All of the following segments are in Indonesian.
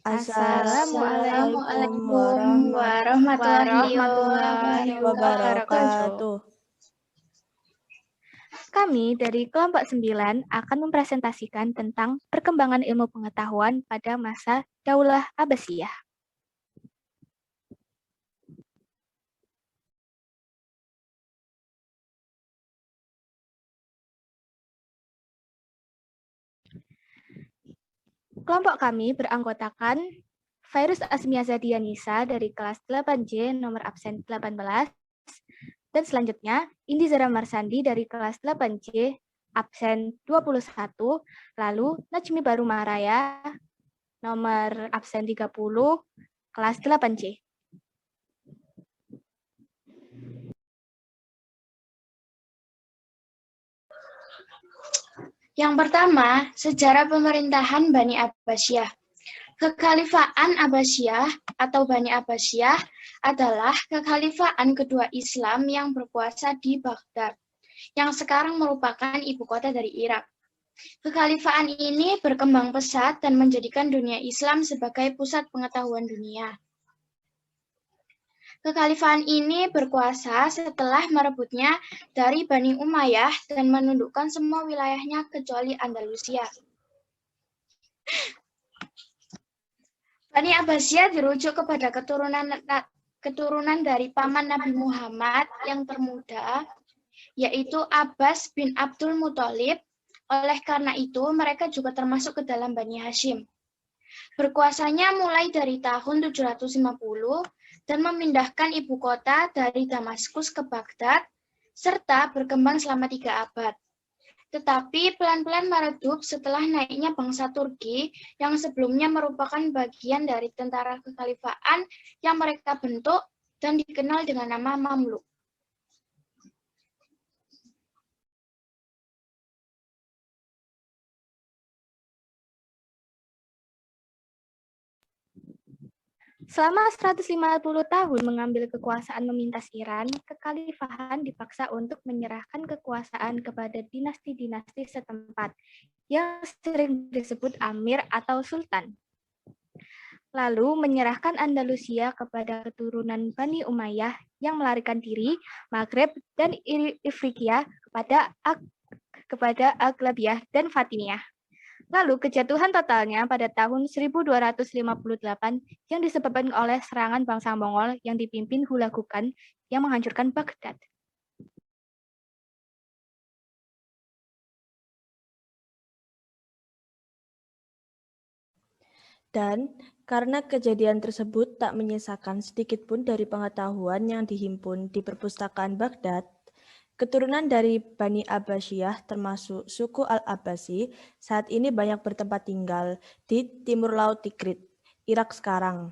Assalamualaikum warahmatullahi wabarakatuh. Kami dari kelompok 9 akan mempresentasikan tentang perkembangan ilmu pengetahuan pada masa Daulah Abbasiyah. Kelompok kami beranggotakan Fairuz Asmiaza Dianisa dari kelas 8C nomor absen 18, dan selanjutnya Indi Zara Marsandi dari kelas 8C absen 21, lalu Najmi Baru Maraya nomor absen 30 kelas 8C. Yang pertama, sejarah pemerintahan Bani Abbasiyah. Kekhalifahan Abbasiyah atau Bani Abbasiyah adalah kekhalifahan kedua Islam yang berkuasa di Baghdad, yang sekarang merupakan ibu kota dari Irak. Kekhalifahan ini berkembang pesat dan menjadikan dunia Islam sebagai pusat pengetahuan dunia. Kekhalifahan ini berkuasa setelah merebutnya dari Bani Umayyah dan menundukkan semua wilayahnya kecuali Andalusia. Bani Abbasiyah dirujuk kepada keturunan dari paman Nabi Muhammad yang termuda, yaitu Abbas bin Abdul Muthalib. Oleh karena itu, mereka juga termasuk ke dalam Bani Hashim. Berkuasanya mulai dari tahun 750 dan memindahkan ibu kota dari Damaskus ke Baghdad, serta berkembang selama 3 abad. Tetapi pelan-pelan meredup setelah naiknya bangsa Turki yang sebelumnya merupakan bagian dari tentara kekhalifahan yang mereka bentuk dan dikenal dengan nama Mamluk. Selama 150 tahun mengambil kekuasaan memintas Iran, kekhalifahan dipaksa untuk menyerahkan kekuasaan kepada dinasti-dinasti setempat yang sering disebut Amir atau Sultan. Lalu menyerahkan Andalusia kepada keturunan Bani Umayyah yang melarikan diri, Maghreb dan Ifriqiya kepada Aghlabiyah dan Fatimiyah. Lalu kejatuhan totalnya pada tahun 1258 yang disebabkan oleh serangan bangsa Mongol yang dipimpin Hulagu Khan yang menghancurkan Baghdad. Dan karena kejadian tersebut tak menyisakan sedikitpun dari pengetahuan yang dihimpun di perpustakaan Baghdad, keturunan dari Bani Abbasiyah termasuk suku Al-Abbasi saat ini banyak bertempat tinggal di timur laut Tikrit, Irak sekarang.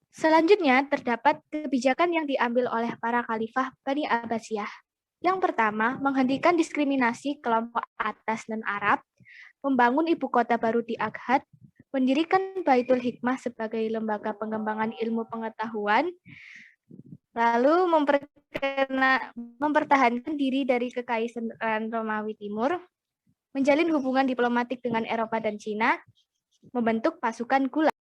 Selanjutnya terdapat kebijakan yang diambil oleh para khalifah Bani Abbasiyah. Yang pertama, menghentikan diskriminasi kelompok atas dan Arab, membangun ibu kota baru di Aghat, mendirikan Baitul Hikmah sebagai lembaga pengembangan ilmu pengetahuan, lalu mempertahankan diri dari kekaisaran Romawi Timur, menjalin hubungan diplomatik dengan Eropa dan Cina, membentuk pasukan Gulag.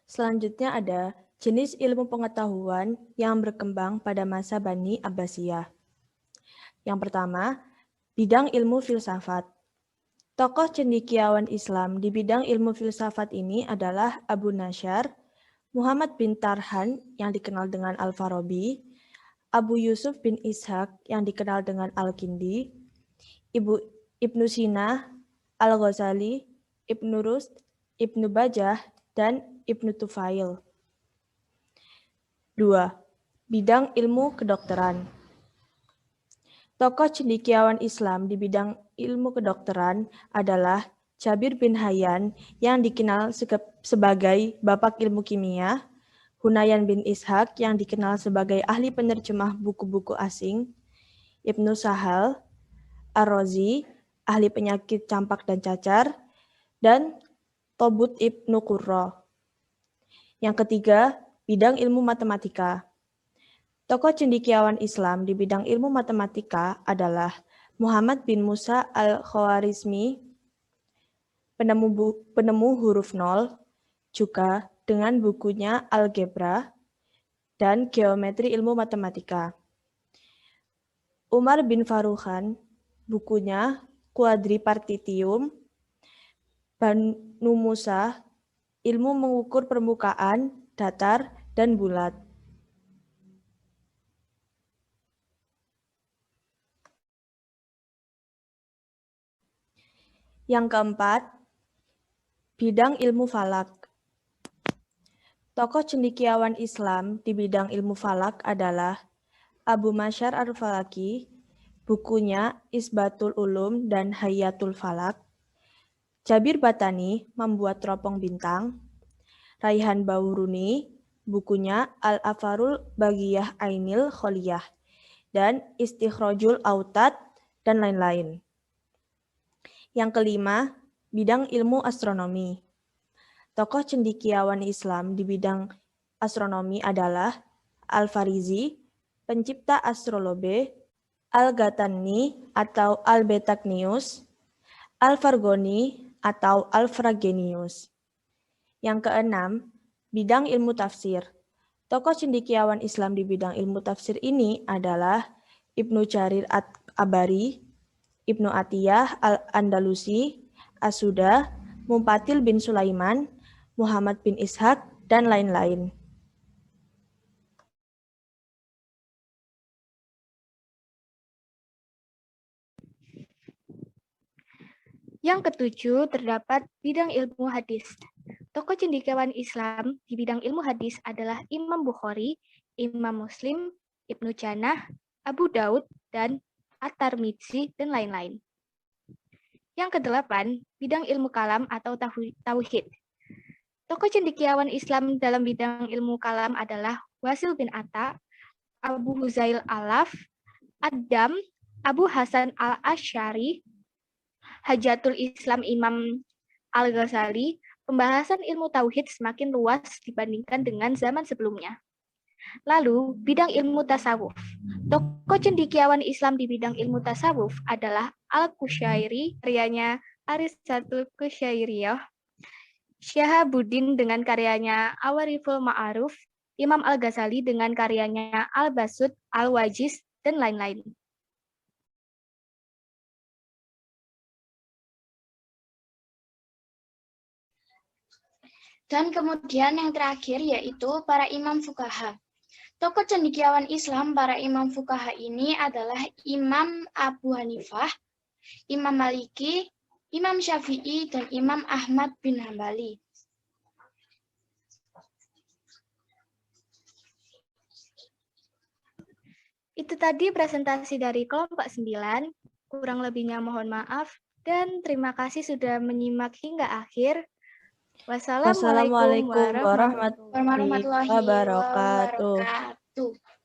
Selanjutnya ada jenis ilmu pengetahuan yang berkembang pada masa Bani Abbasiyah. Yang pertama, bidang ilmu filsafat. Tokoh cendekiawan Islam di bidang ilmu filsafat ini adalah Abu Nasyar, Muhammad bin Tarhan yang dikenal dengan Al-Farabi, Abu Yusuf bin Ishaq yang dikenal dengan Al-Kindi, Ibnu Sina, Al-Ghazali, Ibnu Rushd, Ibnu Bajah, dan Ibnu Tufail. 2. Bidang ilmu kedokteran. Tokoh cendekiawan Islam di bidang ilmu kedokteran adalah Jabir bin Hayyan yang dikenal sebagai Bapak Ilmu Kimia, Hunayan bin Ishaq yang dikenal sebagai ahli penerjemah buku-buku asing, Ibnu Sahal, Ar-Razi, ahli penyakit campak dan cacar, dan Tobut Ibnu Qurra. Yang ketiga, bidang ilmu matematika. Tokoh cendekiawan Islam di bidang ilmu matematika adalah Muhammad bin Musa al-Khawarizmi, penemu huruf nol, juga dengan bukunya Algebra dan Geometri Ilmu Matematika. Umar bin Farukhan, bukunya Quadripartitium. Banu Musa, ilmu mengukur permukaan, datar, dan bulat. Yang keempat, bidang ilmu falak. Tokoh cendekiawan Islam di bidang ilmu falak adalah Abu Masyar Al-Falaki, bukunya Isbatul Ulum dan Hayatul Falak. Jabir Batani membuat teropong bintang. Raihan Bauruni, bukunya Al-Afarul Bagiyah Ainil Kholiyah, dan Istikhrojul Autad, dan lain-lain. Yang kelima, bidang ilmu astronomi. Tokoh cendekiawan Islam di bidang astronomi adalah Al-Farizi, pencipta astrolabe, Al-Ghatanni atau Al-Betaknius, Al-Fargoni atau Al-Fragenius. Yang keenam, bidang ilmu tafsir. Tokoh cendekiawan Islam di bidang ilmu tafsir ini adalah Ibnu Jarir at-Abari, Ibnu Atiyah al-Andalusi, As-Suda, Mumpatil bin Sulaiman, Muhammad bin Ishaq, dan lain-lain. Yang ketujuh, terdapat bidang ilmu hadis. Tokoh cendekiawan Islam di bidang ilmu hadis adalah Imam Bukhari, Imam Muslim, Ibnu Janah, Abu Daud, dan At-Tirmidzi, dan lain-lain. Yang kedelapan, bidang ilmu kalam atau tauhid. Tokoh cendekiawan Islam dalam bidang ilmu kalam adalah Wasil bin Atta, Abu Huzail Alaf, Adam, Abu Hasan al-Asy'ari, Hajatul Islam Imam Al-Ghazali. Pembahasan ilmu tauhid semakin luas dibandingkan dengan zaman sebelumnya. Lalu, bidang ilmu tasawuf. Tokoh cendekiawan Islam di bidang ilmu tasawuf adalah Al-Qushairi, karyanya Arisatul Qushairiyah, Syahabuddin dengan karyanya Awariful Ma'aruf, Imam Al-Ghazali dengan karyanya Al-Basud, Al-Wajiz, dan lain-lain. Dan kemudian yang terakhir yaitu para imam fuqaha. Tokoh cendekiawan Islam para imam fuqaha ini adalah Imam Abu Hanifah, Imam Maliki, Imam Syafi'i, dan Imam Ahmad bin Hambali. Itu tadi presentasi dari kelompok 9, kurang lebihnya mohon maaf, dan terima kasih sudah menyimak hingga akhir. Wassalamualaikum warahmatullahi warahmatullahi wabarakatuh. wabarakatuh.